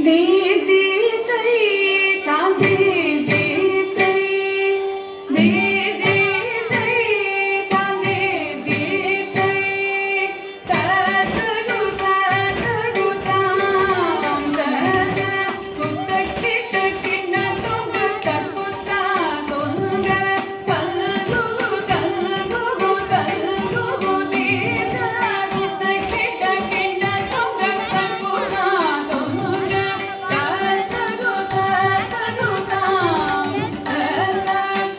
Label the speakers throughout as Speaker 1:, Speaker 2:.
Speaker 1: दी दी तई ता दी दी तई दी दी तई ता दी दी तई ता तगु ताम दा कुत्त किट किन्न तुंग तकुत्ता तुंग तल्गु तल्गु तल्गु दीता कुत्त किट किन्न तुंग तकुत्ता तुंग तातगु ताम दा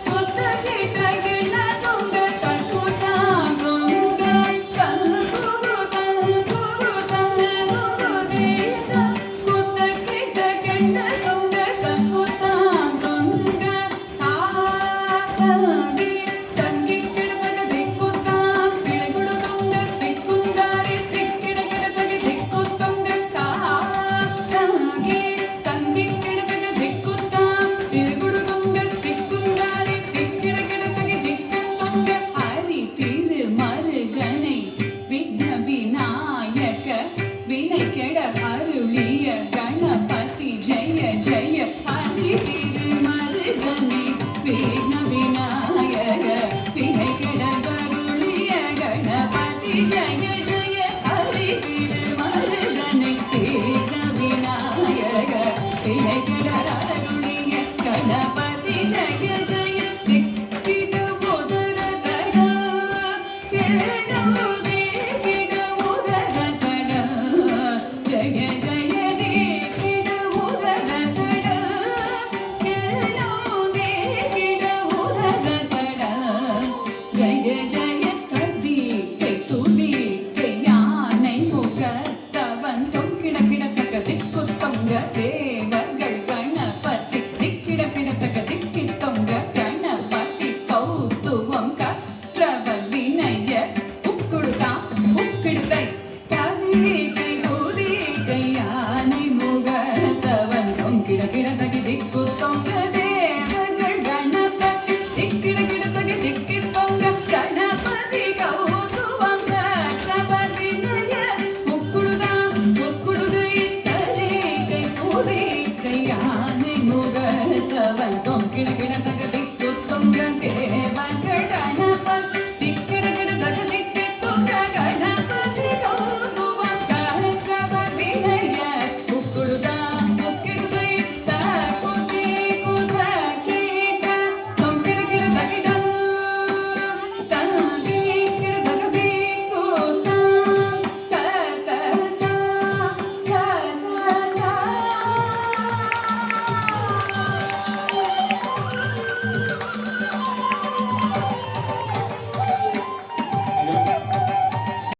Speaker 1: कुत्त किट किन्न तुंग तकुत्ता तुंग तल्गु तल्गु दीता कुत्त किट किन्न तुंग तकुत्ता तुंग तातगी ತಂಗಿ ಕಿಡತಗ ದಿಕ್ಕುತ್ತಾಂ ತಿರುಗುಡು ತುಂಗ ದಿಕ್ಕುಂದಾರಿ ದಿಕ್ಕಿಡಕಿಡತಗ ದಿಕ್ಕುತ್ತೊಂಗ ತಾಗಿ ತಂಗಿ ಕಿಡತಗ ದಿಕ್ಕುತ್ತಾಂ ತಿರುಗುಡು ತುಂಗ ದಿಕ್ಕುಂದಾರಿ ದಿಕ್ಕಿಡಕಿಡತಗ ದಿಕ್ಕುತ್ತೊಂಗ ಹರಿ திரு மருகனை விக்ன விநாயக வினை கெட அருளிய கணபதி ஜெய ஜெய ஹரி திரு மருகனை விக்ன விநாயக வினை கெட அருளிய கணபதி ஜெய ஜெய ஹரி திரு